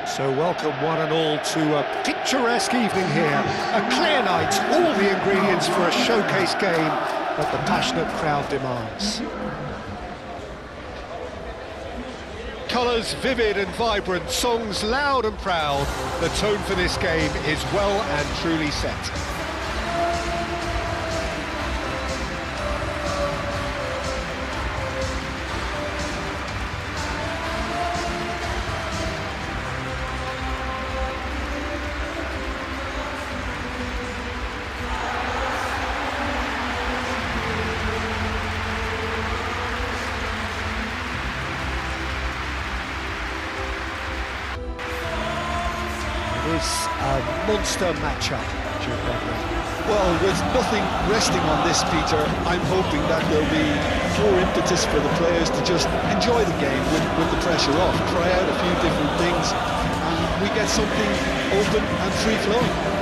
So welcome one and all to a picturesque evening here. A clear night, all the ingredients for a showcase game that the passionate crowd demands. Colours vivid and vibrant, songs loud and proud. The tone for this game is well and truly set. Is a monster matchup, Well, with nothing resting on this, Peter, I'm hoping that there'll be more impetus for the players to just enjoy the game with the pressure off, try out a few different things, and we get something open and free-flowing.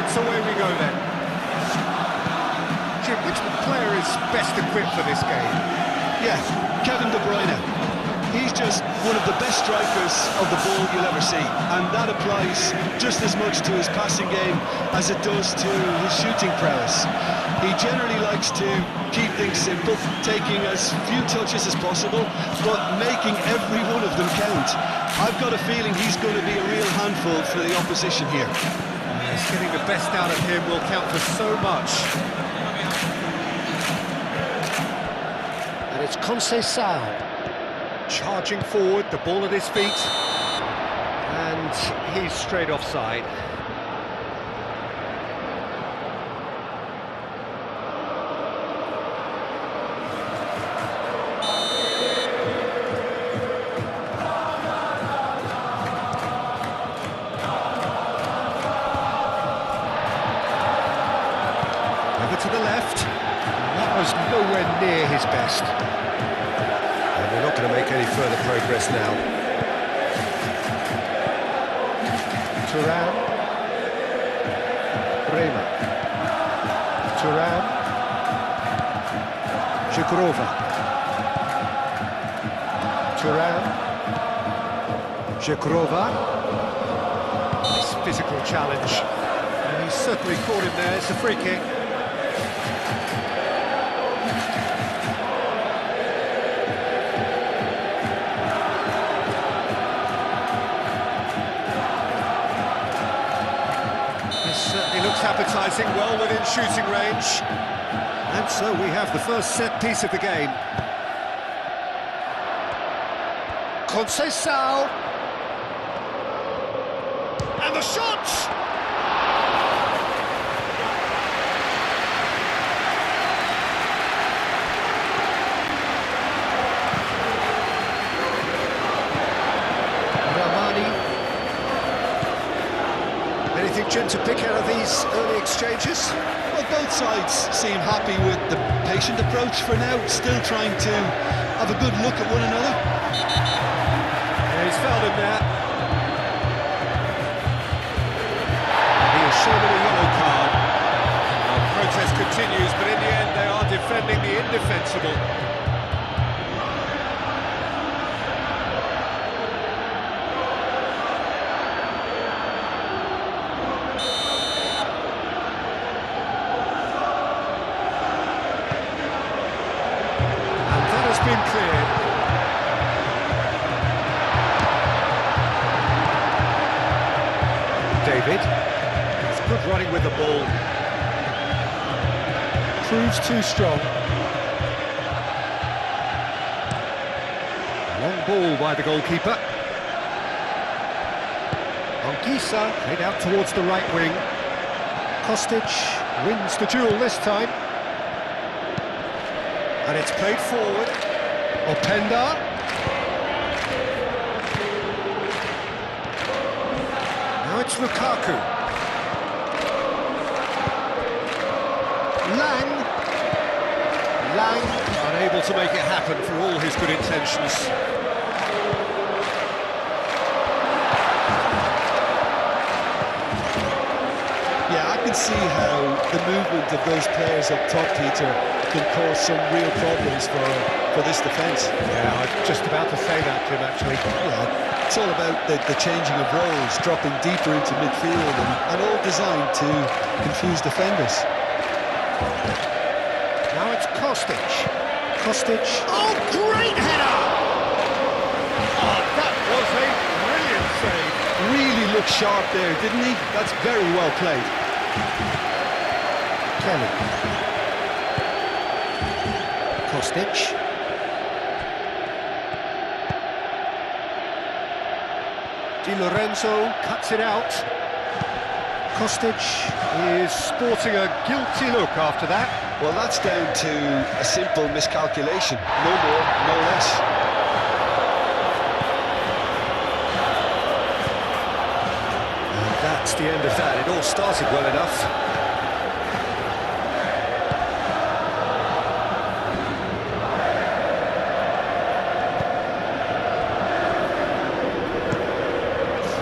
So away we go then. Jim, which player is best equipped for this game? Yeah, Kevin De Bruyne. He's just one of the best strikers of the ball you'll ever see, and that applies just as much to his passing game as it does to his shooting prowess. He generally likes to keep things simple, taking as few touches as possible, but making every one of them count. I've got a feeling he's going to be a real handful for the opposition here. Yes, getting the best out of him will count for so much. And it's Conceição charging forward, the ball at his feet, and he's straight offside. To the left, that was nowhere near his best. And we're not going to make any further progress now. Thuram. Bremer. Thuram. Żegrova. Thuram. Żegrova. This physical challenge. And he's certainly caught him there. It's a free kick. Certainly looks appetising, well within shooting range. And so we have the first set piece of the game. Conceição. And the shot! Anything, Jim, to pick out of these early exchanges? Well, both sides seem happy with the patient approach for now, still trying to have a good look at one another. Yeah, he's fouled him there. And he is shown a yellow card. Well, protest continues, but in the end they are defending the indefensible. Been cleared. David, it's good running with the ball. Proves too strong. Long ball by the goalkeeper. Anguissa played out towards the right wing. Kostic wins the duel this time. And it's played forward. Openda. Now it's Lukaku. Lang. unable to make it happen for all his good intentions. Yeah, I can see how the movement of those players up top, Peter, can cause some real problems for this defence. Yeah, I'm just about to say that, Jim, actually. Yeah, it's all about the changing of roles, dropping deeper into midfield, and all designed to confuse defenders. Now it's Kostic. Kostic. Oh, great header! Oh, that was a brilliant save. Really looked sharp there, didn't he? That's very well played. Kelly. Kostic. Di Lorenzo cuts it out. Kostic is sporting a guilty look after that. Well, that's down to a simple miscalculation. No more, no less. And that's the end of that. It all started well enough.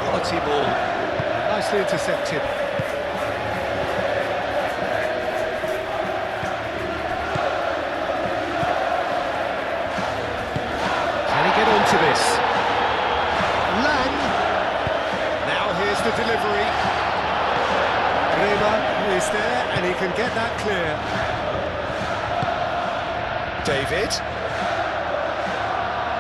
Quality ball. Nicely intercepted. Get onto this. Lang. Now here's the delivery. Bremer is there and he can get that clear. David.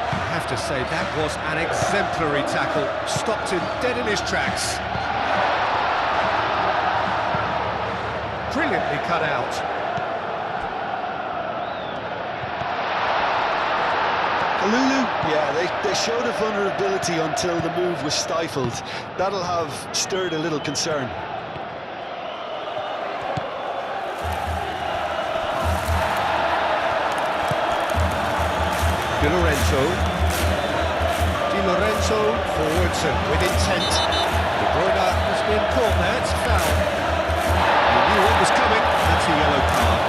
I have to say that was an exemplary tackle. Stopped him dead in his tracks. Brilliantly cut out. Lulu, yeah, they showed a vulnerability until the move was stifled. That'll have stirred a little concern. Di Lorenzo forwards and with intent. De Bruyne has been caught there, it's a foul. He knew what was coming, that's a yellow card.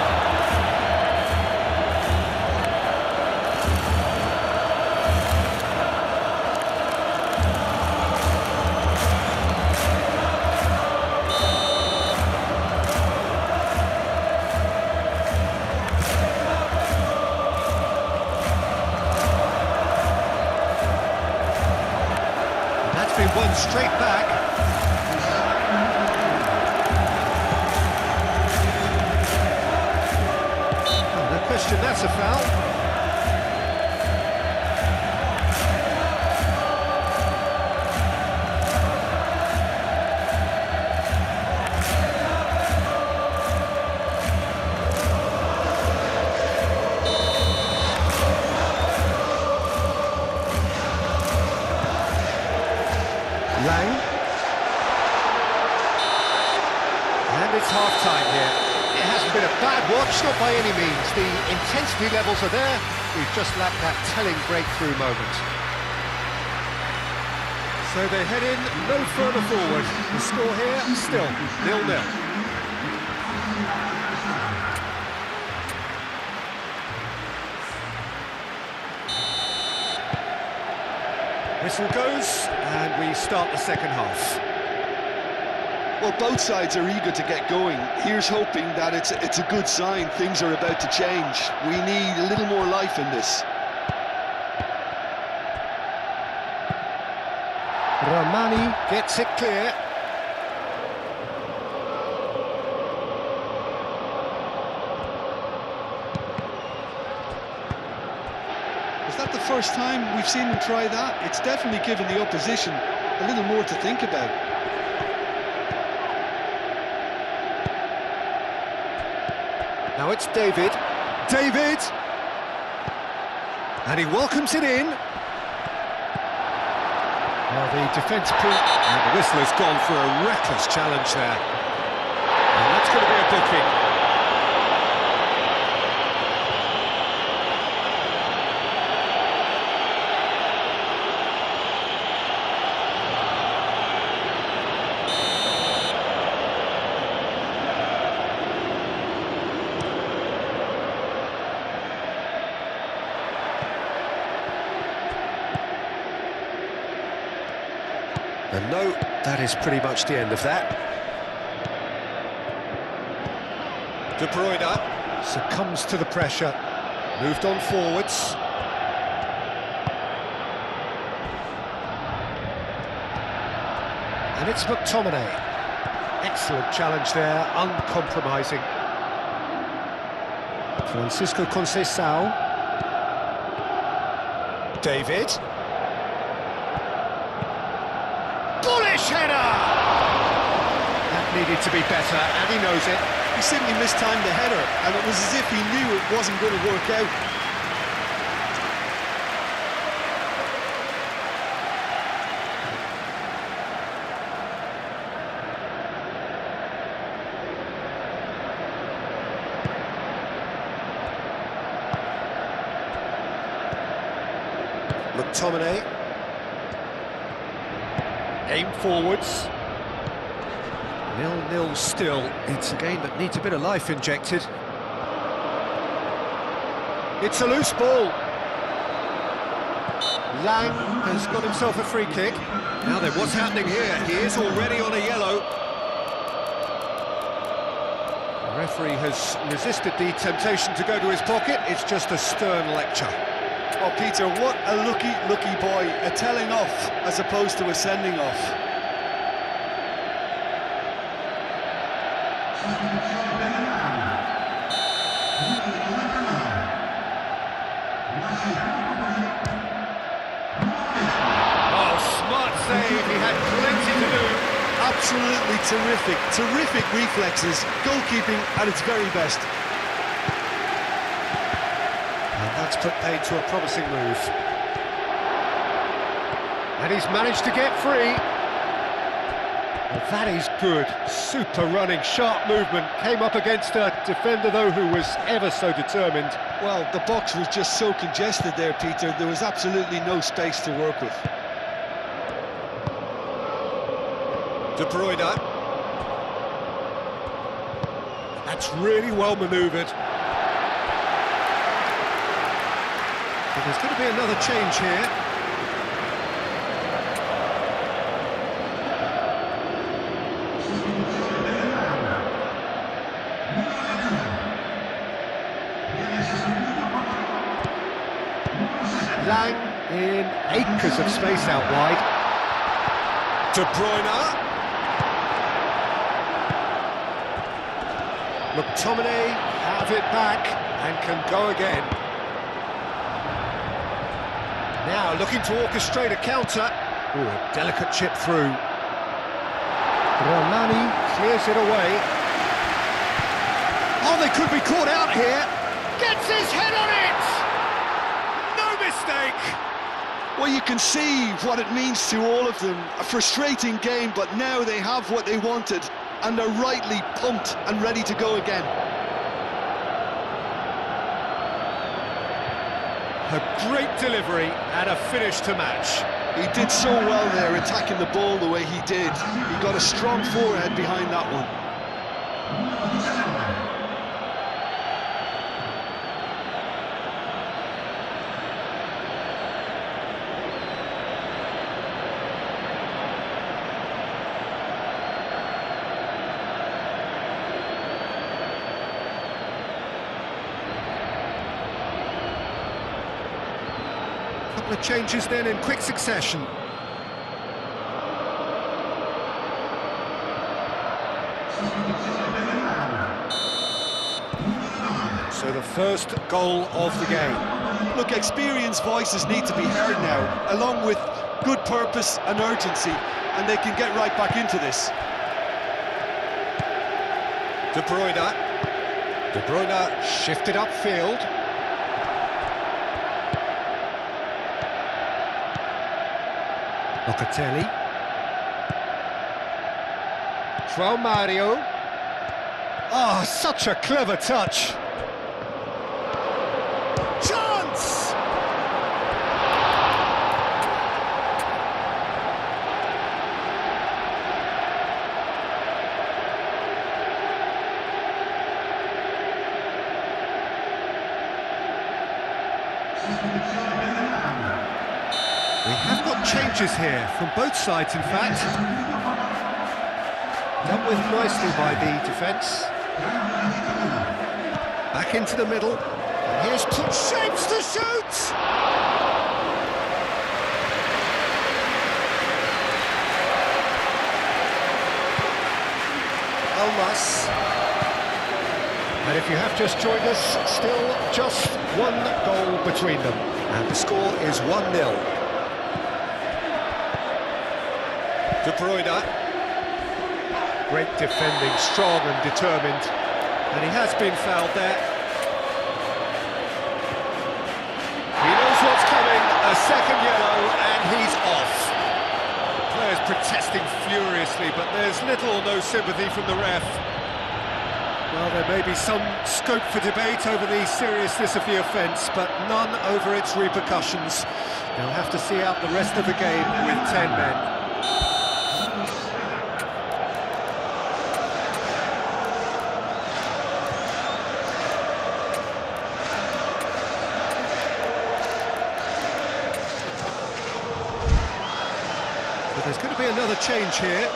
Been one straight back. Oh, no question, that's a foul. Lang. And it's half-time here. It hasn't been a bad watch, not by any means. The intensity levels are there. We've just lacked that telling breakthrough moment. So they head in no further forward. The score here, still 0-0. Whistle goes, and we start the second half. Well, both sides are eager to get going. Here's hoping that it's a good sign. Things are about to change. We need a little more life in this. Romani gets it clear. Is that the first time we've seen them try that? It's definitely given the opposition a little more to think about. Now it's David. David! And he welcomes it in. Well, the defence pulled, and the whistle has gone for a reckless challenge there. And that's going to be a booking. And no, that is pretty much the end of that. De Bruyne succumbs to the pressure, moved on forwards. And it's McTominay. Excellent challenge there, uncompromising. Francisco Conceição. David. Bullish header! That needed to be better, and he knows it. He simply mistimed the header, and it was as if he knew it wasn't going to work out. McTominay. Aim forwards. 0-0 still. It's a game that needs a bit of life injected. It's a loose ball. Lang has got himself a free kick. Now then, what's happening here? He is already on a yellow. The referee has resisted the temptation to go to his pocket. It's just a stern lecture. Oh, Peter, what a lucky boy. A telling off as opposed to a sending off. Oh, smart save. He had plenty to do. Absolutely terrific reflexes. Goalkeeping at its very best. And that's put paid to a promising move. And he's managed to get free. Well, that is good. Super running, sharp movement. Came up against a defender, though, who was ever so determined. Well, the box was just so congested there, Peter. There was absolutely no space to work with. De Bruyne. That's really well manoeuvred. But there's going to be another change here. Lang in acres of space out wide. De Bruyne. McTominay have it back and can go again. Now looking to orchestrate a counter. Ooh, a delicate chip through. Romani clears it away. Oh, they could be caught out here. Gets his head on it! No mistake! Well, you can see what it means to all of them. A frustrating game, but now they have what they wanted, and they're rightly pumped and ready to go again. A great delivery and a finish to match. He did so well there, attacking the ball the way he did. He got a strong forehead behind that one. The changes then in quick succession. So the first goal of the game. Look, experienced voices need to be heard now, along with good purpose and urgency, and they can get right back into this. De Bruyne. De Bruyne shifted upfield. Locatelli. João Mario. Oh, such a clever touch. Chance! We have got changes here, from both sides in fact. Dealt with nicely by the defence. Back into the middle. And here's shapes to shoot! Almas. And if you have just joined us, still just one goal between them. And the score is 1-0. De Bruyne. Great defending, strong and determined. And he has been fouled there. He knows what's coming, a second yellow, and he's off. The players protesting furiously, but there's little or no sympathy from the ref. Well, there may be some scope for debate over the seriousness of the offence, but none over its repercussions. They'll have to see out the rest of the game with 10 men. But there's going to be another change here.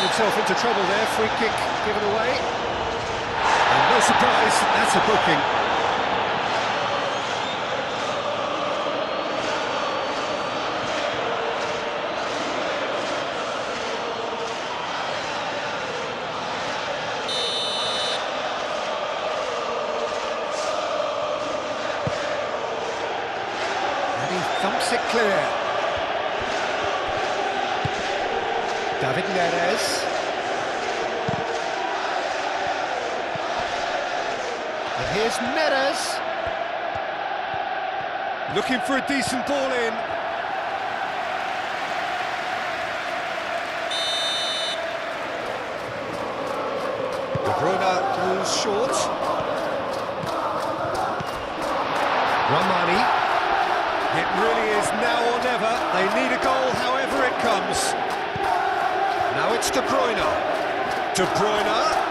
Himself into trouble there, free kick given away. And no surprise, that's a booking. And he thumps it clear. David Neres. And here's Neres. Looking for a decent ball in. De Bruyne goes short. Romani. It really is now or never. They need a goal however it comes. Now it's De Bruyne. De Bruyne.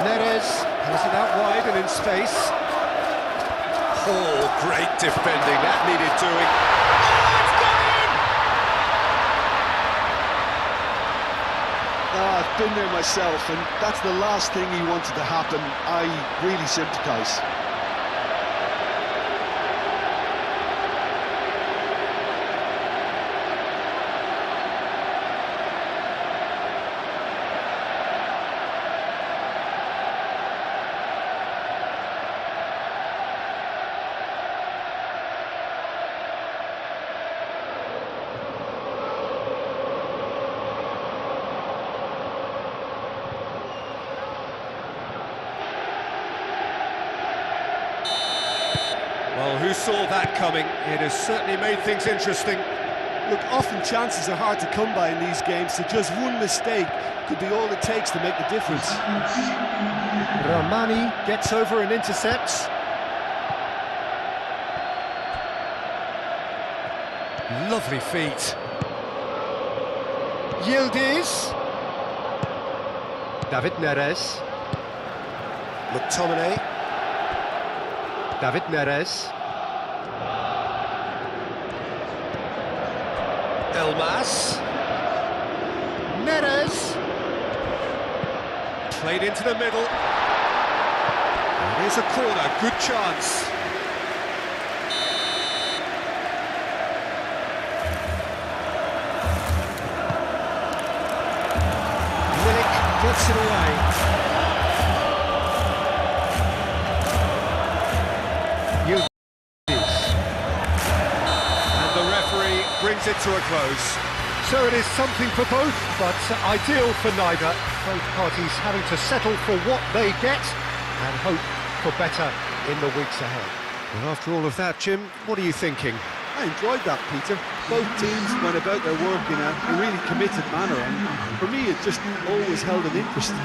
Neres has it out wide and in space. Oh, great defending. That needed doing. Oh, it's gone in! Oh, I've been there myself, and that's the last thing he wanted to happen. I really sympathise. Well, who saw that coming? It has certainly made things interesting. Look, often chances are hard to come by in these games, so just one mistake could be all it takes to make the difference. Romani gets over and intercepts. Lovely feet. Yildiz. David Neres. McTominay. David Neres. Elmas. Neres. Played into the middle. And here's a corner, good chance. Milik gets it away. Brings it to a close. So it is something for both, but ideal for neither. Both parties having to settle for what they get and hope for better in the weeks ahead. Well, after all of that, Jim, what are you thinking? I enjoyed that, Peter. Both teams went about their work in a really committed manner, and for me it just always held an interest.